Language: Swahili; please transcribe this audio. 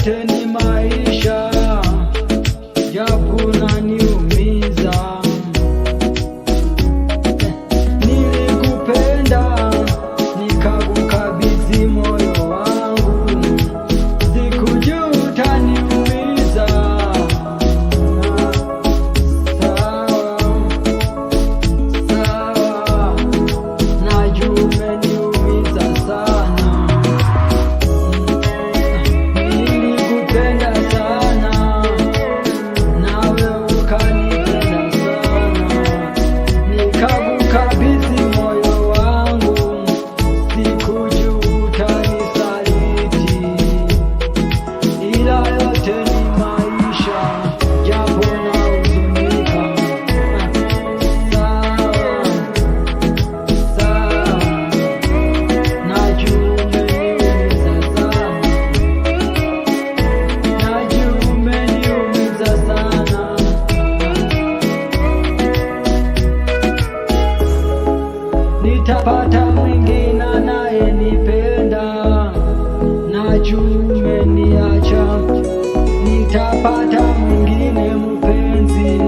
yote ni maisha, japo unaniumiza. Nilikupenda nikakukabidhi moyo wangu, sikujua utaniumiza. Sawa, najua umeniumiza sana. Nilikupenda sana, nawe ukanipenda sana, nikakukabidhi moyo wangu, sikujua utanisaliti. Ila yote ni maisha, japo nahuzunika. Sawa, sawa, najua umeniumiza sana, najua umeniumiza sana. Nitapata mwingine anayenipenda, najua umeniacha. Nitapata mwingine mpenzi,